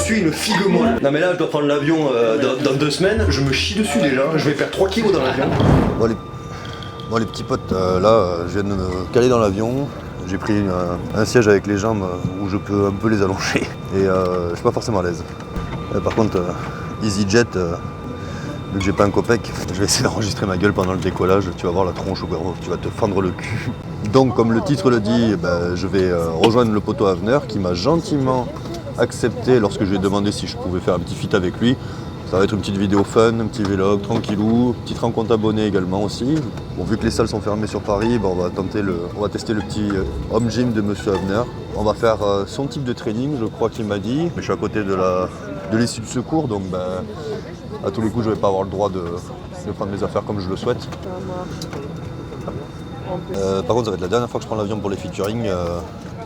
suis une figue molle. Non mais là je dois prendre l'avion dans 2 semaines, je me chie dessus déjà, je vais faire 3 kilos dans l'avion. Bon les petits potes, là je viens de me caler dans l'avion. J'ai pris un siège avec les jambes où je peux un peu les allonger. Et je suis pas forcément à l'aise. Par contre, EasyJet, vu que j'ai pas un copec, je vais essayer d'enregistrer ma gueule pendant le décollage. Tu vas voir la tronche au garrot, tu vas te fendre le cul. Donc comme le titre le dit, je vais rejoindre le poteau Avenir qui m'a gentiment accepté lorsque je lui ai demandé si je pouvais faire un petit feat avec lui. Ça va être une petite vidéo fun, un petit vlog, tranquillou, petite rencontre abonnée également aussi. Bon, vu que les salles sont fermées sur Paris, on va tester le petit home gym de Monsieur Avenir. On va faire son type de training, je crois qu'il m'a dit. Mais je suis à côté de l'issue de secours, donc à tous les coups je vais pas avoir le droit de prendre mes affaires comme je le souhaite. Par contre ça va être la dernière fois que je prends l'avion pour les featuring.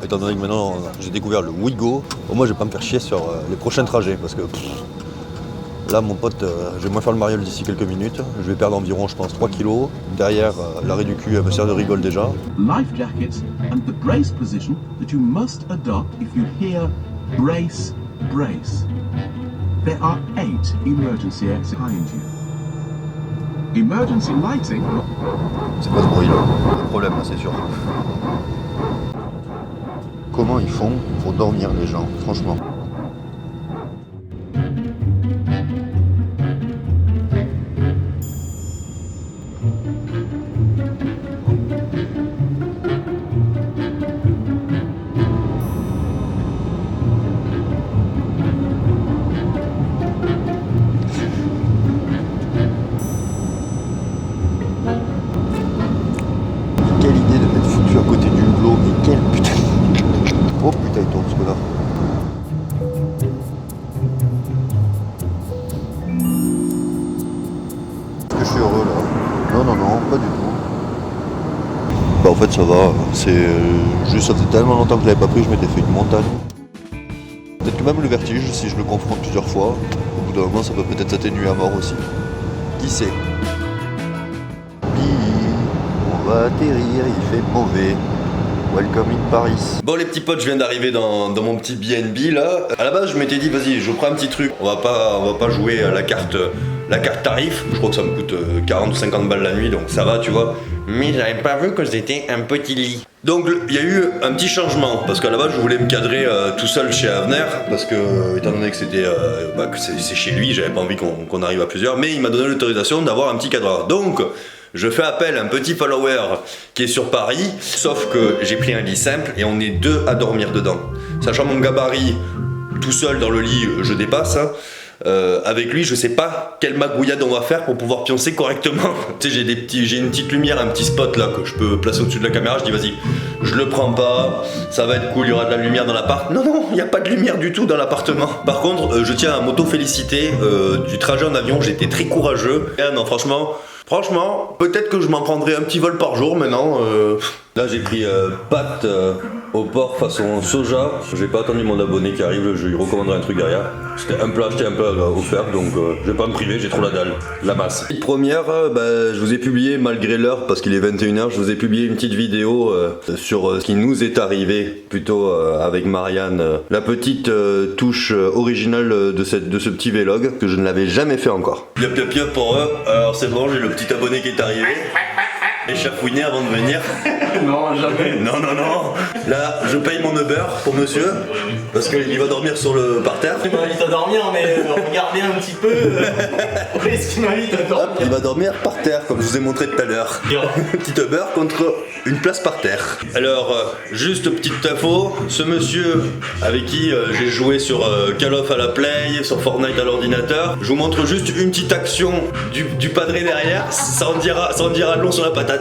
Étant donné que maintenant j'ai découvert le Ouigo, au moins je vais pas me faire chier sur les prochains trajets parce que là mon pote, je vais moins faire le mariole d'ici quelques minutes. Je vais perdre environ je pense 3 kilos. Derrière l'arrêt du cul me sert de rigole déjà. Life jackets and the brace position that you must adopt if you hear brace, brace. There are 8 emergency exits behind you. Emergency lighting. C'est pas ce bruit là, le problème là c'est sûr. Comment ils font pour dormir les gens, franchement? Quelle idée de mettre foutu à côté du hublot, mais quel putain. Oh putain, il tourne ce là. Est-ce que je suis heureux là? Non, pas du tout. En fait ça va, c'est juste ça faisait tellement longtemps que je l'avais pas pris, je m'étais fait une montagne. Peut-être que même le vertige, si je le confronte plusieurs fois, au bout d'un moment ça peut peut-être s'atténuer à mort aussi. Qui sait? On va atterrir, il fait mauvais. Welcome in Paris. Bon les petits potes, je viens d'arriver dans mon petit BNB là. À la base je m'étais dit vas-y je prends un petit truc. On va pas jouer à la carte tarif. Je crois que ça me coûte 40 ou 50 balles la nuit donc ça va tu vois. Mais j'avais pas vu que c'était un petit lit. Donc il y a eu un petit changement parce qu'à la base je voulais me cadrer tout seul chez Avenir parce que étant donné que c'était que c'est chez lui, j'avais pas envie qu'on arrive à plusieurs, mais il m'a donné l'autorisation d'avoir un petit cadreur. Donc je fais appel à un petit follower qui est sur Paris, sauf que j'ai pris un lit simple et on est 2 à dormir dedans. Sachant mon gabarit, tout seul dans le lit, je dépasse. Hein. Avec lui, je sais pas quelle magouillade on va faire pour pouvoir pioncer correctement. Tu sais, j'ai une petite lumière, un petit spot là que je peux placer au-dessus de la caméra. Je dis vas-y, je le prends pas, ça va être cool, il y aura de la lumière dans l'appart. Non, il n'y a pas de lumière du tout dans l'appartement. Par contre, je tiens à m'auto-féliciter du trajet en avion, j'étais très courageux. Et, non, franchement, peut-être que je m'en prendrai un petit vol par jour maintenant. Là j'ai pris pâtes au porc façon soja. J'ai pas attendu mon abonné qui arrive, je lui recommanderai un truc derrière. C'était un plat acheté, un plat offert, donc je vais pas me priver, j'ai trop la dalle, la masse. Première, je vous ai publié malgré l'heure, parce qu'il est 21h, je vous ai publié une petite vidéo sur ce qui nous est arrivé, plutôt avec Marianne. La petite touche originale de ce petit vlog, que je ne l'avais jamais fait encore. Piop pour eux, alors c'est bon, j'ai le petit abonné qui est arrivé. Échafouiné avant de venir. Non, jamais. Non. Là, je paye mon Uber pour monsieur, parce qu'il va dormir sur le parterre. Il m'invite à dormir, mais regardez un petit peu. Où est-ce qu'il m'invite à dormir? Il va dormir par terre, comme je vous ai montré tout à l'heure. Petit Uber contre une place par terre. Alors, juste petite info, ce monsieur avec qui j'ai joué sur Call of à la Play, sur Fortnite à l'ordinateur, je vous montre juste une petite action du padré derrière, ça en dira long sur la patate.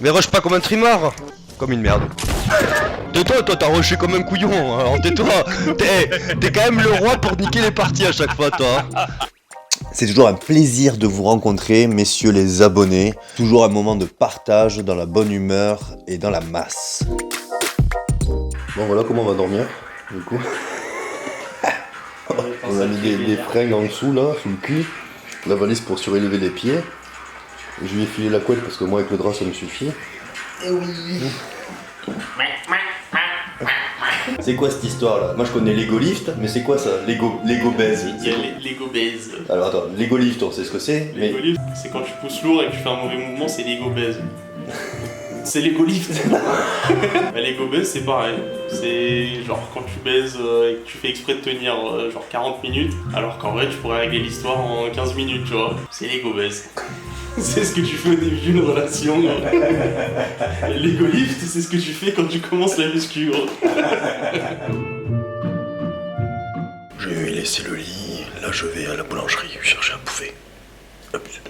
Mais rush pas comme un trimard. Comme une merde. Tais-toi, toi t'as rushé comme un couillon, alors tais-toi. T'es quand même le roi pour niquer les parties à chaque fois toi. C'est toujours un plaisir de vous rencontrer, messieurs les abonnés. Toujours un moment de partage dans la bonne humeur et dans la masse. Bon voilà comment on va dormir, du coup. On a mis des fringues en dessous là, sous le cul. La valise pour surélever les pieds. Je lui ai filé la couette parce que moi avec le drap ça me suffit. Et oui. C'est quoi cette histoire là? Moi je connais Lego Lift, mais c'est quoi ça? Lego Baise. Il y a Lego Baise. Alors attends, Lego Lift, on sait ce que c'est, mais... Lego Lift, c'est quand tu pousses lourd et que tu fais un mauvais mouvement, c'est Lego Baise. C'est Lego Lift. Lego Baise, c'est pareil. C'est genre quand tu baises et que tu fais exprès de tenir genre 40 minutes, alors qu'en vrai tu pourrais régler l'histoire en 15 minutes, tu vois. C'est Lego Baise. C'est ce que tu fais au début d'une relation. Lego Lift, c'est ce que tu fais quand tu commences la muscu. Je vais laisser le lit, là je vais à la boulangerie chercher à bouffer. Hop, c'est bon.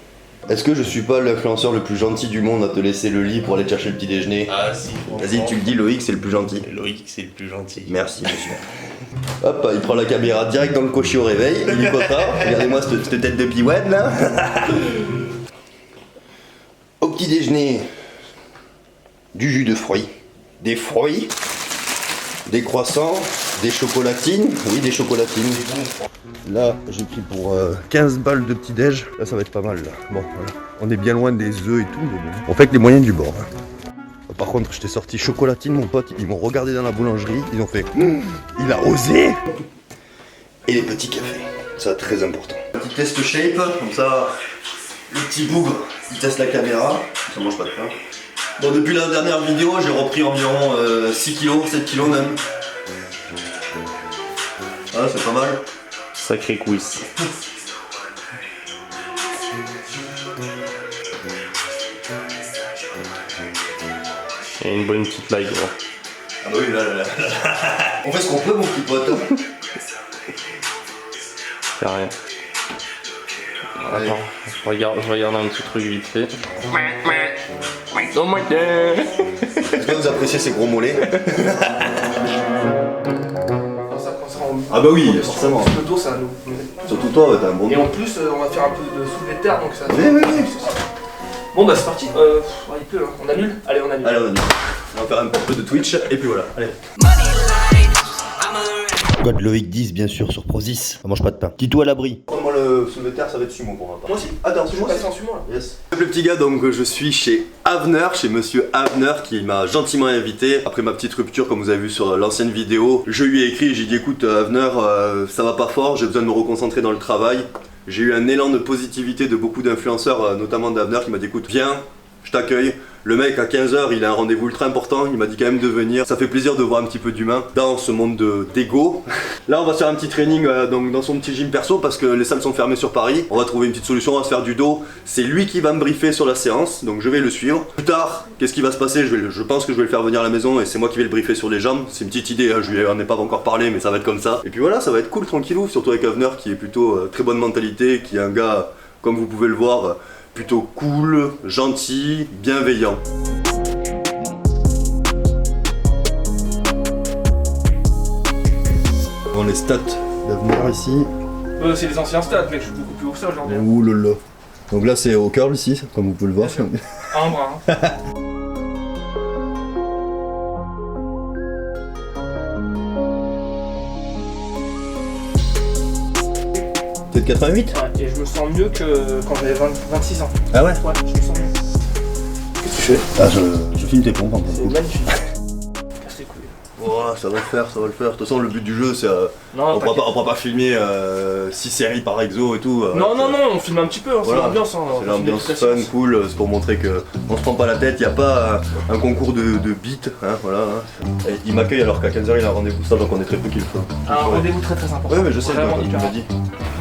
Est-ce que je suis pas l'influenceur le plus gentil du monde à te laisser le lit pour aller chercher le petit déjeuner? Ah si. Vas-y, tu le dis, Loïc, c'est le plus gentil. Loïc, c'est le plus gentil. Merci, monsieur. Hop, il prend la caméra direct dans le cocher au réveil, il est content. Regardez-moi cette tête de piouette là. Au petit déjeuner, du jus de fruits, des fruits, des croissants, des chocolatines. Oui, des chocolatines. Là, j'ai pris pour 15 balles de petit déj. Là, ça va être pas mal là. Bon, voilà. On est bien loin des œufs et tout, mais bon. On fait avec les moyens du bord. Hein. Par contre, je t'ai sorti chocolatine, mon pote. Ils m'ont regardé dans la boulangerie. Ils ont fait il a osé. Et les petits cafés. Ça, très important. Petit test shape, comme ça. Le petit bougre, il teste la caméra. Ça mange pas de pain. Bon, depuis la dernière vidéo, j'ai repris environ 6 kilos, 7 kilos même. Ah, c'est pas mal. Sacré quiz. Et une bonne petite like, gros. Ah bah oui, là. On fait ce qu'on peut, mon petit pote. C'est rien. Allez. Attends, je regarde un petit truc vite fait. Oh my god. Est-ce que vous appréciez ces gros mollets? Ah bah oui, forcément. Le tour, ça nous. Surtout toi, t'as un bon Et dos. en plus, on va faire un peu de soulevé de terre, donc ça. Oui. Bon, bah c'est parti. Il pleut, hein. On annule? Allez, on annule. Allez, on va faire un peu de Twitch, et puis voilà. Allez. God Loïc 10, bien sûr, sur Prozis. Ça mange pas de pain. Dis-toi à l'abri. Moi, le soulevé de terre, ça va être sumo pour moi. Moi aussi. Attends, Je suis passé en sumo là. Yes. Le petit gars, donc je suis chez Avner, chez monsieur Avner qui m'a gentiment invité. Après ma petite rupture, comme vous avez vu sur l'ancienne vidéo, je lui ai écrit, j'ai dit écoute Avner, ça va pas fort, j'ai besoin de me reconcentrer dans le travail. J'ai eu un élan de positivité de beaucoup d'influenceurs, notamment d'Avner, qui m'a dit écoute, viens, je t'accueille. Le mec à 15h, il a un rendez-vous ultra important, il m'a dit quand même de venir. Ça fait plaisir de voir un petit peu d'humain dans ce monde d'ego. Là on va se faire un petit training donc dans son petit gym perso parce que les salles sont fermées sur Paris. On va trouver une petite solution, on va se faire du dos. C'est lui qui va me briefer sur la séance, donc je vais le suivre. Plus tard, qu'est-ce qui va se passer? Je pense que je vais le faire venir à la maison et c'est moi qui vais le briefer sur les jambes. C'est une petite idée, hein, je lui en ai pas encore parlé mais ça va être comme ça. Et puis voilà, ça va être cool tranquillou, surtout avec Avner qui est plutôt très bonne mentalité, qui est un gars, comme vous pouvez le voir, plutôt cool, gentil, bienveillant. Bon, les stats d'Avner ici. C'est les anciens stats, mec, je suis beaucoup plus haut que ça aujourd'hui. Ouh là là. Donc là c'est au curl ici, comme vous pouvez le voir. Bien sûr. Un bras, hein. Peut-être 88? Ouais, et je me sens mieux que quand j'avais 26 ans. Ah ouais? Ouais, je me sens mieux. Qu'est-ce que tu fais? Ah je filme tes pompes en C'est fait. magnifique. Casse les couilles. Oh, ça va le faire, ça va le faire. De toute façon le but du jeu c'est... Non, on pourra pas filmer 6 séries par exo et tout. non, on filme un petit peu, hein, Voilà. c'est l'ambiance. Hein, C'est l'ambiance fun, cool, c'est pour montrer que on se prend pas la tête, il n'y a pas un concours de beat, hein, voilà. Hein. Et il m'accueille alors qu'à 15h il a un rendez-vous ça, donc on est très peu qu'il le faut. Un rendez-vous très important. Ouais mais je sais, Vraiment tu hyper m'as dit.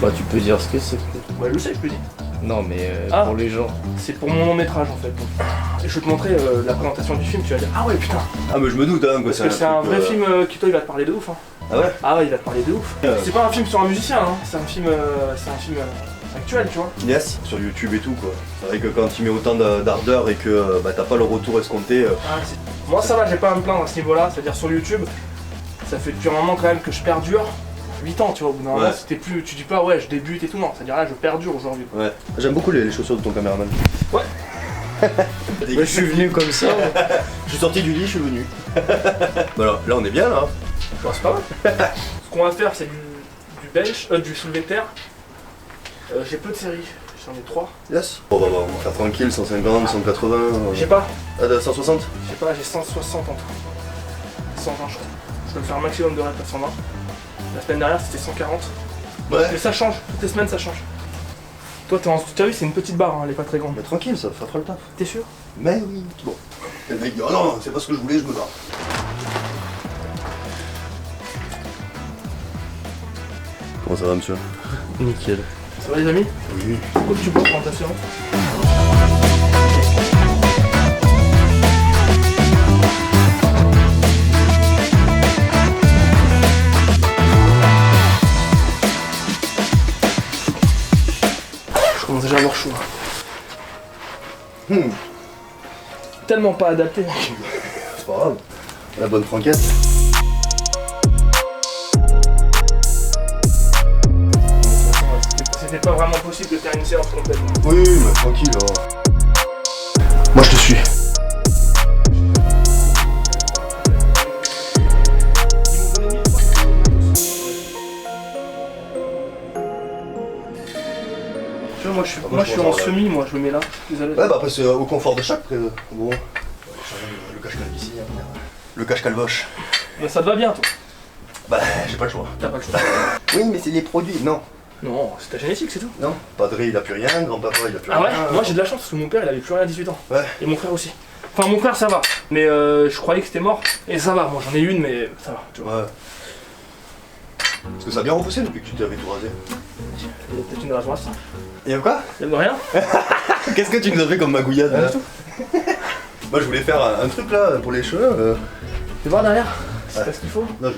Bah tu peux dire ce que c'est. Ouais, je sais, je peux dire. Non mais Ah. pour les gens. C'est pour mon long métrage en fait. Donc, je vais te montrer la présentation du film, tu vas dire ah ouais putain. Ah mais je me doute hein, Parce que c'est un truc, vrai film qui toi il va te parler de ouf. Hein. Ah ouais? Ah ouais, il va te parler de ouf. C'est pas un film sur un musicien, hein. C'est un film actuel, tu vois. Yes, sur YouTube et tout quoi. C'est vrai que quand tu mets autant d'ardeur et que t'as pas le retour escompté. Moi ça va, j'ai pas à me plaindre à ce niveau-là, c'est-à-dire sur YouTube, ça fait depuis un moment quand même que je perdure. 8 ans, tu vois, au bout d'un moment, c'était plus. Tu dis pas ouais je débute et tout, non, c'est-à-dire là je perdure aujourd'hui. Ouais. J'aime beaucoup les chaussures de ton caméraman. Ouais. Je suis venu comme ça. Je suis sorti du lit, je suis venu. Voilà, là on est bien là. Bon, c'est pas mal. Ce qu'on va faire c'est du bench, du soulevé de terre. J'ai peu de séries, j'en ai 3. Yes. Bon bah, on va faire tranquille, 150, 180. J'ai pas, 160? j'ai 160 en tout. 120 je crois. je dois faire un maximum de reps à 120. La semaine dernière c'était 140. Ouais. Mais ça change, toutes les semaines ça change. Toi t'as vu c'est une petite barre, hein, elle est pas très grande. Mais tranquille, ça fera le taf. T'es sûr? Mais oui. Bon. Et le mec dit, oh non, c'est pas ce que je voulais, je me barre. Comment ça va, monsieur? Nickel. Ça va les amis? Oui. Pourquoi tu bois pendant ta séance? Je commence déjà à avoir chaud. Tellement pas adapté. C'est pas grave. La bonne franquette. C'était pas vraiment possible de faire une séance complète. Oui, mais tranquille. Oh. Moi, je te suis. Tu vois, moi je suis en semi, moi je me mets là. Vous allez... Ouais, bah après, c'est au confort de chaque. Après, bon. Le cache-calve ici, hein. Le cache-calvoche. Mais ça te va bien toi? Bah, j'ai pas le choix. T'as pas le choix. Oui, mais c'est les produits. Non. Non, c'est ta génétique, c'est tout. Non. Padré, il a plus rien. Grand-papa, il a plus Ah rien. ouais? Moi j'ai de la chance parce que mon père il avait plus rien à 18 ans. Ouais. Et mon frère aussi. Enfin mon frère ça va. Mais je croyais que c'était mort. Et ça va, moi j'en ai une mais ça va. Tu vois. Ouais. Parce que ça a bien repoussé depuis que tu t'avais tout rasé. Il y a peut-être une raison à ça. Et quoi? Il y a rien? Qu'est-ce que tu nous as fait comme magouillade Rien là? du tout. Moi je voulais faire un truc là pour les cheveux. Tu vois derrière? Ouais. T'as ce qu'il faut? Non,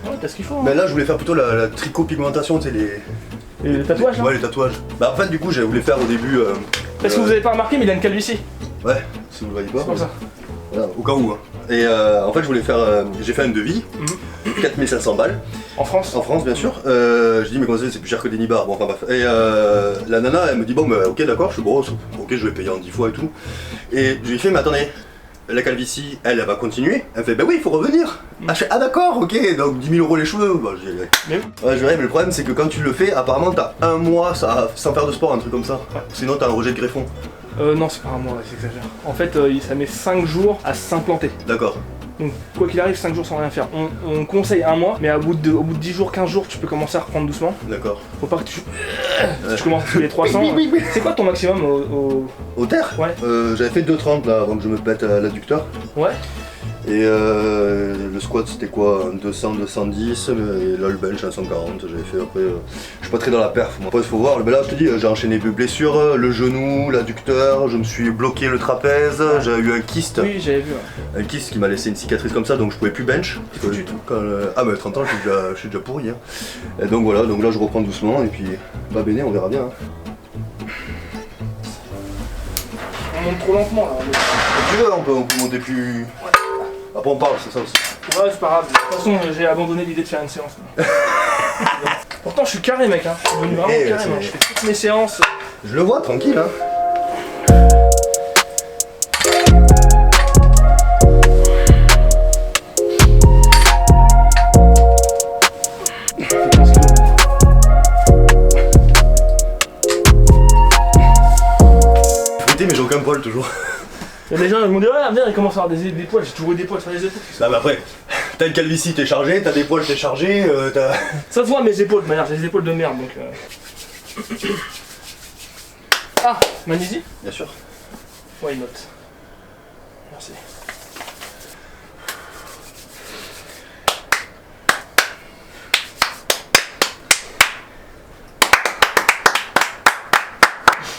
Ouais, t'as ce qu'il faut. Hein. Mais là je voulais faire plutôt la tricot-pigmentation, tu sais, Et les tatouages là? Ouais, les tatouages. Bah en fait du coup je voulais faire au début... Est-ce que vous avez pas remarqué mais il a une calvitie? Ouais, si vous le voyez pas. C'est comme ça. Voilà, au cas où. Hein. Et en fait je voulais faire... j'ai fait un devis, 4500 balles, En France? en France bien sûr. Je dis mais comment c'est plus cher que des nibards, bon enfin bref. Et la nana elle me dit bon bah ok d'accord, je suis bon, ok je vais payer en 10 fois et tout. Et je lui ai fait mais attendez, la calvitie elle va continuer. Elle fait bah oui il faut revenir. Ah, je fais, ah d'accord ok, donc 10 000 € les cheveux. Bah, Mais oui. ouais je verrai, mais le problème c'est que quand tu le fais apparemment t'as un mois sans faire de sport, un truc comme ça. Sinon t'as un rejet de greffon. Non c'est pas un mois, j'exagère. En fait ça met 5 jours à s'implanter. D'accord. Donc quoi qu'il arrive 5 jours sans rien faire. On conseille un mois, mais au bout de 10 jours, 15 jours tu peux commencer à reprendre doucement. D'accord. Faut pas que tu... Si tu commences tous les 300. Oui. C'est quoi ton maximum Au terre Ouais. J'avais fait 2,30 là avant que je me pète l'adducteur. Ouais. Et le squat c'était quoi? 200, 210, et là le bench à 140, j'avais fait après. Je suis pas très dans la perf, moi. Après, il faut voir, mais là je te dis, j'ai enchaîné deux blessures, le genou, l'adducteur, je me suis bloqué le trapèze, j'ai eu un kyste. Oui j'avais vu. Ouais. Un kyste qui m'a laissé une cicatrice comme ça, donc je pouvais plus bench. T'es foutu, toi. Ah mais 30 ans, je suis déjà pourri. Hein. Et donc voilà, donc là je reprends doucement, et puis bah béné, on verra bien. Hein. On monte trop lentement là. Si tu veux, on peut monter plus... Après on parle, c'est ça aussi. Ouais c'est pas grave. De toute façon j'ai abandonné l'idée de faire une séance. Pourtant je suis carré mec, hein. Je suis devenu vraiment carré, moi. Je fais toutes mes séances. Je le vois, tranquille hein. Fruité mais j'ai aucun poil toujours. Et les gens ils m'ont dit ouais viens il commence à avoir des poils, j'ai toujours eu des poils sur les épaules. Non mais après, t'as une calvitie t'es chargé, t'as des poils t'es chargé, t'as... Ça se voit mes épaules de manière, j'ai des épaules de merde donc Ah, magnésie? Bien sûr. Why not? Merci.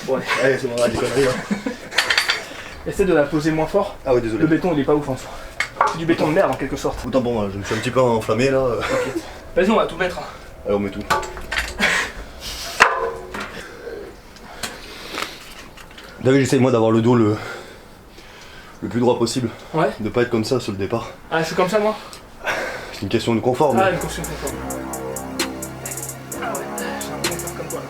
Bon allez, Allez c'est bon, on a des conneries là. essaie de la poser moins fort. Ah ouais désolé. Le béton il est pas ouf en soi. C'est du béton de merde en quelque sorte. Autant pour moi, je me suis un petit peu enflammé là. Vas-y on va tout mettre. Allez on met tout. Là j'essaye moi d'avoir le dos le plus droit possible. Ouais. De pas être comme ça sur le départ. Ah je suis comme ça moi? C'est une question de confort. Ah Mais... une conscience confort. Ah ouais, j'ai un confort comme toi là.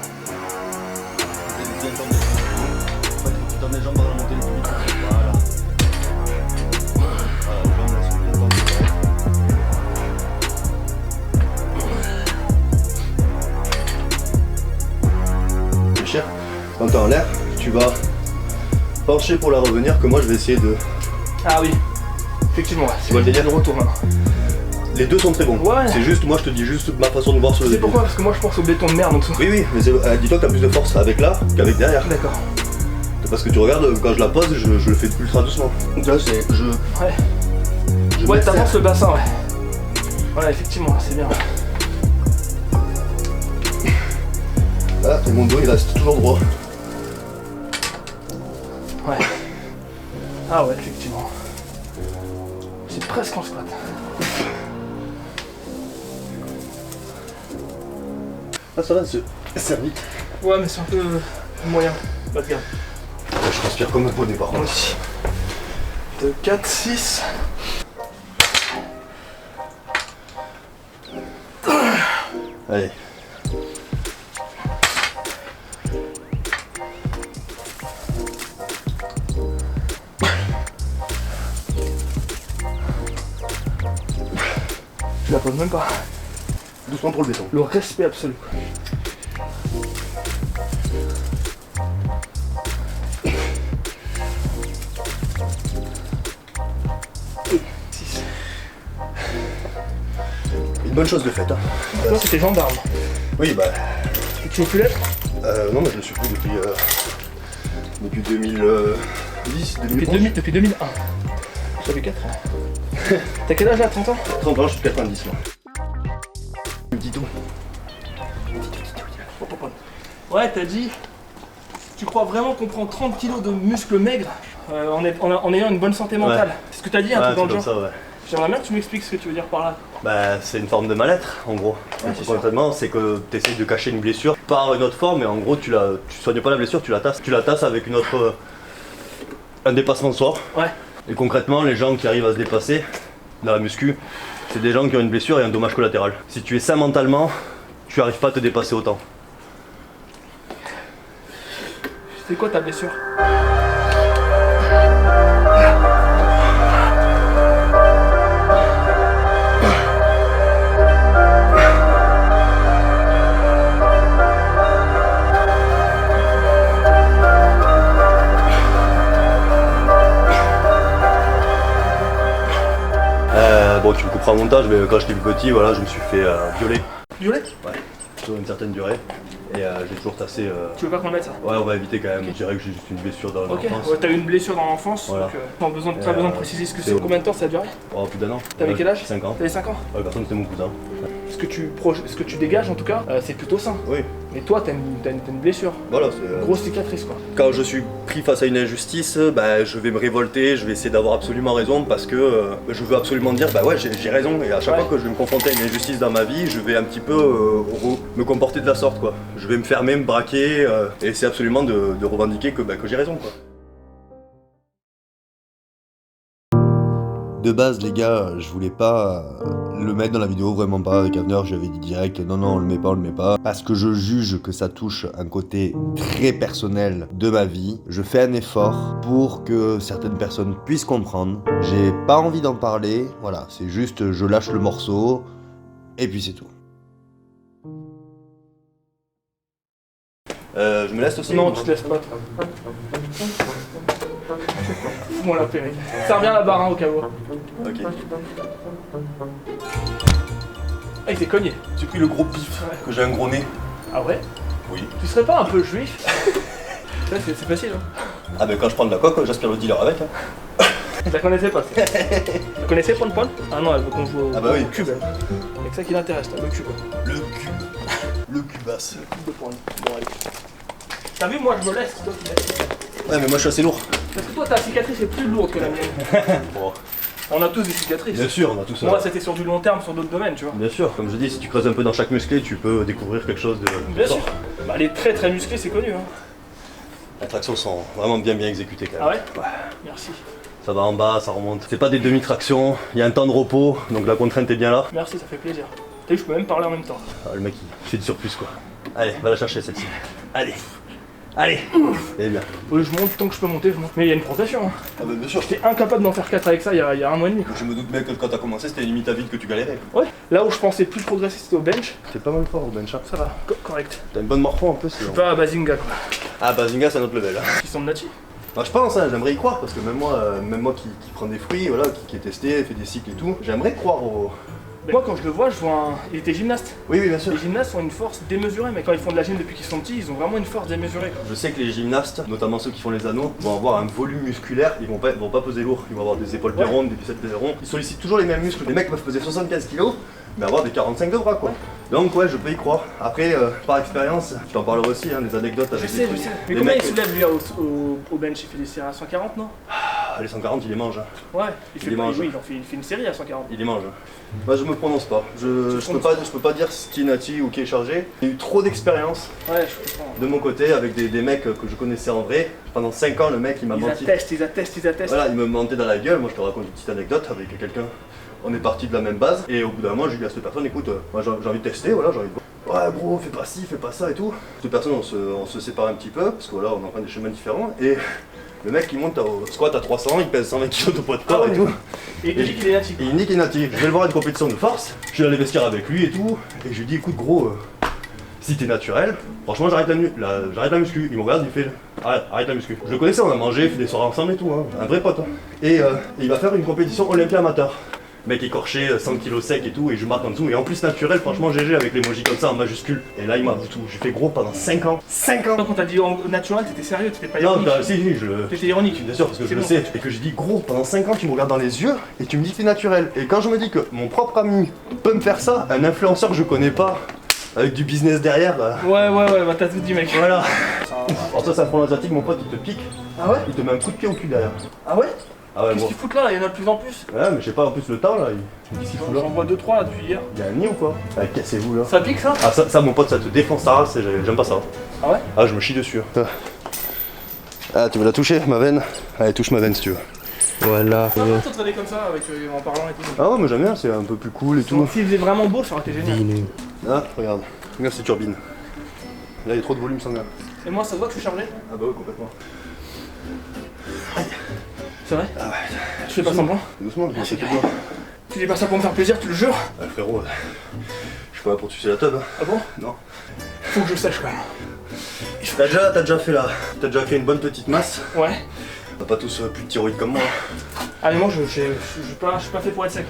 Tu donnes les jambes dans la montée le plus vite. Voilà. Voilà, les jambes là sont bien tendues. Réfléchir. Quand t'es en l'air, tu vas pencher pour la revenir, que moi je vais essayer de... Ah oui, effectivement, ouais. Tu vois le délire? Le retour maintenant. Les deux sont très bons. Ouais. C'est juste, moi je te dis juste ma façon de voir sur le C'est début. pourquoi? Parce que moi je pense au béton de merde en dessous. Oui, oui, mais dis-toi que t'as plus de force avec là qu'avec derrière. D'accord. Parce que tu regardes, quand je la pose, je le fais ultra doucement. Donc là, c'est. Ouais. Je Ouais, m'accélère. t'avances le bassin, ouais. Ouais, effectivement, c'est bien. Là, et mon dos il reste toujours droit. Ouais. Ah ouais, effectivement. C'est presque en squat. Ah, ça va, c'est vite. Ouais, mais c'est un peu moyen. Bas de gamme. Je transpire comme un poney par Moi contre. aussi. De 4, 6. Allez. Je la pose même pas. Doucement pour le béton. Le respect absolu. Six. Une bonne chose de faite. Hein. Toi, c'était gendarme. Oui, bah. Et tu veux plus l'être? Non, mais je le suis plus depuis 2010, 2011. Depuis 2001. J'avais 4 ans. T'as quel âge là? 30 ans? 30 ans, je suis 90 là. Un petit tout. Ouais, t'as dit. Tu crois vraiment qu'on prend 30 kilos de muscles maigres en ayant une bonne santé mentale? Ouais. C'est ce que t'as dit un truc dans le genre? ça, ouais. J'aimerais bien que tu m'expliques ce que tu veux dire par là. Bah, c'est une forme de mal-être, en gros. c'est sûr. Concrètement, c'est que tu essaies de cacher une blessure par une autre forme, mais en gros, tu soignes pas la blessure, tu la tasses. Tu la tasses avec une autre. Un dépassement de soi. Ouais. Et concrètement, les gens qui arrivent à se dépasser dans la muscu, c'est des gens qui ont une blessure et un dommage collatéral. Si tu es sain mentalement, tu n'arrives pas à te dépasser autant. C'est quoi ta blessure? Bon, tu me couperas au montage, mais quand j'étais plus petit, voilà, je me suis fait violer. Violet? Ouais, sur une certaine durée. Et j'ai toujours tassé. Tu veux pas qu'on le mette ça? Ouais, on va éviter quand même. Ok. Je dirais que j'ai juste une blessure dans Ok, l'enfance. ouais, t'as eu une blessure dans l'enfance, Voilà. donc pas besoin de préciser ce que c'est c'est. bon. Combien de temps ça a duré? Oh, plus d'un an. T'avais quel âge? 5 ans. T'avais 5 ans? Ouais, personne, c'était mon cousin. Ce que tu dégages en tout cas, c'est plutôt sain. Oui. Mais toi, t'as une blessure. Voilà, c'est. Grosse cicatrice quoi. Quand je suis pris face à une injustice, bah, je vais me révolter, je vais essayer d'avoir absolument raison parce que je veux absolument dire bah ouais j'ai raison et à chaque Ouais. fois que je vais me confronter à une injustice dans ma vie, je vais un petit peu me comporter de la sorte quoi. Je vais me fermer, me braquer et essayer absolument de revendiquer que j'ai raison quoi. De base, les gars, je voulais pas le mettre dans la vidéo, vraiment pas. Avec Avner, je lui avais dit direct, non, on le met pas, on le met pas. Parce que je juge que ça touche un côté très personnel de ma vie. Je fais un effort pour que certaines personnes puissent comprendre. J'ai pas envie d'en parler, voilà, c'est juste, je lâche le morceau, et puis c'est tout. Je me laisse aussi. Non, tu te laisses pas toi. Bon la péri. Serre bien la barre hein, au cas où. Ok. Ah il s'est cogné. J'ai pris le gros pif, que j'ai un gros nez. Ah ouais? Oui. Tu serais pas un peu juif? Ouais, c'est facile hein. Ah ben quand je prends de la coque, j'aspire le dealer avec. Hein. Je la connaissais pas ça. Tu connaissais Paul Paul? Ah non elle veut qu'on joue au, Ah bah oui. au cube elle. C'est que ça qui l'intéresse là, le cube. Le cube. Le cubasse. Cube de poing. Bon allez. T'as vu moi je me laisse, toi tu laisses. Ouais mais moi je suis assez lourd. Parce que toi ta cicatrice est plus lourde que la mienne. Bon. On a tous des cicatrices. Bien sûr, on a tout ça. Moi c'était sur du long terme, sur d'autres domaines tu vois. Bien sûr, comme je dis, si tu creuses un peu dans chaque musclé, tu peux découvrir quelque chose de Bien fort. sûr. Bah les très très musclés c'est connu hein. Les tractions sont vraiment bien exécutées quand même. Ah ouais? Merci. Ça va en bas, ça remonte. C'est pas des demi-tractions, il y a un temps de repos, donc la contrainte est bien là. Merci, ça fait plaisir. T'as vu, je peux même parler en même temps. Ah, le mec il fait du surplus quoi. Allez, va la chercher celle-ci. Allez. Allez. Eh bien. Oui, je monte tant que je peux monter, je monte. Mais il y a une progression. Hein. Ah bah bien sûr. J'étais incapable d'en faire 4 avec ça il y a un mois et demi. Quoi. Je me doute bien que quand t'as commencé, c'était limite à vide que tu galérais. Ouais. Là où je pensais plus progresser, c'était au bench. T'es pas mal fort au bench. Ça va, correct. T'as une bonne morpho en plus. Je suis pas à Bazinga quoi. Ah Bazinga c'est un autre level. Hein. Qui sont de Nachi. Bah, je pense, hein, j'aimerais y croire parce que même moi qui prend des fruits, voilà, qui est testé, fait des cycles et tout, j'aimerais croire Moi, quand je le vois, il était gymnaste. Oui, bien sûr. Les gymnastes ont une force démesurée, mais quand ils font de la gym depuis qu'ils sont petits, ils ont vraiment une force démesurée. Je sais que les gymnastes, notamment ceux qui font les anneaux, vont avoir un volume musculaire, ils vont pas peser lourd, ils vont avoir des épaules bien rondes, des biceps bien ronds. Ils sollicitent toujours les mêmes muscles. Les mecs peuvent peser 75 kg, mais avoir des 45 de bras quoi. Donc ouais, je peux y croire. Après, par expérience, je t'en parlerai aussi, des anecdotes avec Je sais. Mais les combien mecs, il soulève lui au bench? Il fait des séries à 140, non? les 140, il les mange. Ouais, Il mange. oui, il fait une série à 140. Il les mange. Moi je me prononce pas. Je peux pas dire ce qui est nati ou qui est chargé. J'ai eu trop d'expérience Ouais, je comprends. de mon côté avec des mecs que je connaissais en vrai. Pendant 5 ans, le mec il m'a menti. Ils attestent. Voilà, il me mentait dans la gueule. Moi je te raconte une petite anecdote avec quelqu'un. On est parti de la même base et au bout d'un moment j'ai dit à cette personne écoute, moi j'ai envie de tester, voilà, j'ai envie de voir. Ouais bro, fais pas ci, fais pas ça et tout. Cette personne on se sépare un petit peu parce que voilà on emprunte des chemins différents et le mec il monte au squat à 300, il pèse 120 kg de poids de corps et tout. Et il dit qu'il est natif. Et il dit qu'il est natif. Je vais le voir à une compétition de force, je suis dans les vestiaires avec lui et tout, et je lui dis écoute gros, si t'es naturel, franchement j'arrête la muscu. Il me regarde, il fait arrête la muscu. Je le connaissais, on a mangé, fait des soirées ensemble et tout, un vrai pote. Et il va faire une compétition Olympia amateur. Mec écorché, 100 kg sec et tout, et je marque en dessous. Et en plus naturel, franchement GG avec l'emoji comme ça en majuscule. Et là il m'a tout. J'ai fait gros pendant 5 ans. 5 ans. Quand on t'a dit naturel, t'étais sérieux, t'étais pas Non, ironique. si, T'étais ironique. bien sûr, parce que je C'est le bon. sais. Et que j'ai dit gros, pendant 5 ans tu me regardes dans les yeux et tu me dis que t'es naturel. Et quand je me dis que mon propre ami peut me faire ça, un influenceur que je connais pas, avec du business derrière, Ouais, bah t'as tout dit, mec. voilà. Alors toi c'est un front asiatique, mon pote il te pique, Ah ouais? il te met un coup de pied au cul derrière. Ah ouais? Ah ouais Qu'est-ce bon. qu'ils foutent là? Il y en a de plus en plus. Ouais mais je sais pas, en plus le temps là, qu'est-ce qu'il fout là? J'en vois 2-3 là depuis hier. Il y a un nid ou quoi? Ah, cassez-vous là. Ça pique ça? Ah ça mon pote ça te défonce ta race, j'aime pas ça. Ah ouais? Ah je me chie dessus. Ah tu veux la toucher ma veine? Allez touche ma veine si tu veux. Voilà. Ça va t'entraîner comme ça avec, en parlant et tout. Ah ouais mais j'aime bien, c'est un peu plus cool et tout. S'il faisait vraiment beau, ça aurait été génial. Ah regarde cette turbine. Là il y a trop de volume sanguin. Et moi ça se voit que je suis chargé? Ah bah ouais complètement. C'est vrai? Ah ouais. Je fais pas semblant. Doucement, je sais pas. Tu dis pas ça pour me faire plaisir, tu le jures? Ah frérot, je suis pas là pour te sucer la teub. Hein. Ah bon? Non. Faut que je sache quand même. T'as déjà fait une bonne petite masse. Ouais. T'as pas tous plus de thyroïde comme moi. Ah mais moi je suis pas fait pour être sec.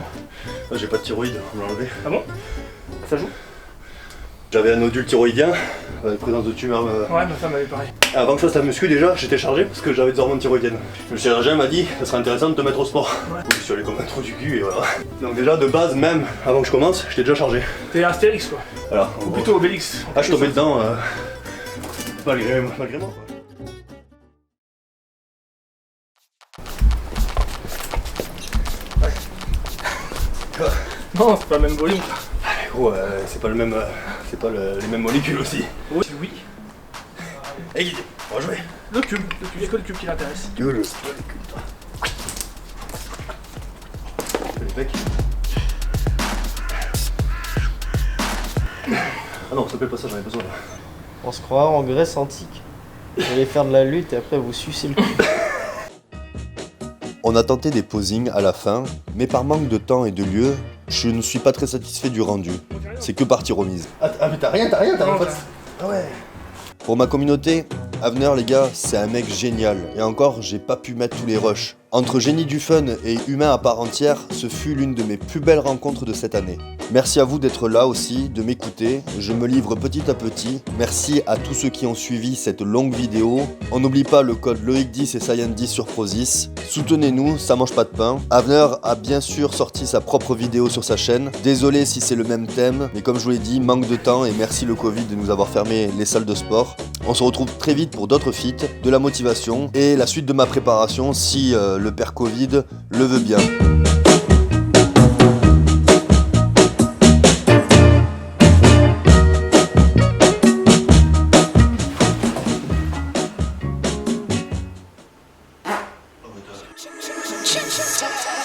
Là, j'ai pas de thyroïde, on me l'a enlevé. Ah bon? Ça joue? J'avais un nodule thyroïdien, présence de tumeur. Ouais, ma femme avait pareil. Avant que je fasse la muscu déjà, j'étais chargé parce que j'avais des hormones thyroïdiennes. Le chirurgien m'a dit, ça serait intéressant de te mettre au sport. Ouais. Je suis allé comme un trou du cul et voilà. Donc déjà de base, même avant que je commence, j'étais déjà chargé. T'es Astérix quoi. Voilà. Ou plutôt Obélix. Ah, je suis tombé dedans, malgré moi quoi. Non, c'est pas le même volume quoi. Gros, c'est pas le même, les mêmes molécules aussi. Oui. Oui. Eh Guy, on va jouer. Le cube, c'est que le cube qui l'intéresse. Tu veux le cube, toi. Fais les pecs. Ah non, ça s'appelle pas ça, j'en ai besoin là. On se croit en Grèce antique. Vous allez faire de la lutte et après vous sucez le cul. On a tenté des posings à la fin, mais par manque de temps et de lieu, je ne suis pas très satisfait du rendu. C'est que partie remise. Ah mais t'as rien, t'as Non, pas de... Ah ouais. Pour ma communauté, Avner les gars, c'est un mec génial. Et encore, j'ai pas pu mettre tous les rushs. Entre génie du fun et humain à part entière, ce fut l'une de mes plus belles rencontres de cette année. Merci à vous d'être là aussi, de m'écouter. Je me livre petit à petit. Merci à tous ceux qui ont suivi cette longue vidéo. On n'oublie pas le code Loïc10 et Saiyan10 sur Prozis. Soutenez-nous, ça mange pas de pain. Avner a bien sûr sorti sa propre vidéo sur sa chaîne. Désolé si c'est le même thème, mais comme je vous l'ai dit, manque de temps et merci le Covid de nous avoir fermé les salles de sport. On se retrouve très vite pour d'autres feats, de la motivation et la suite de ma préparation si le père Covid le veut bien. Cha cha cha.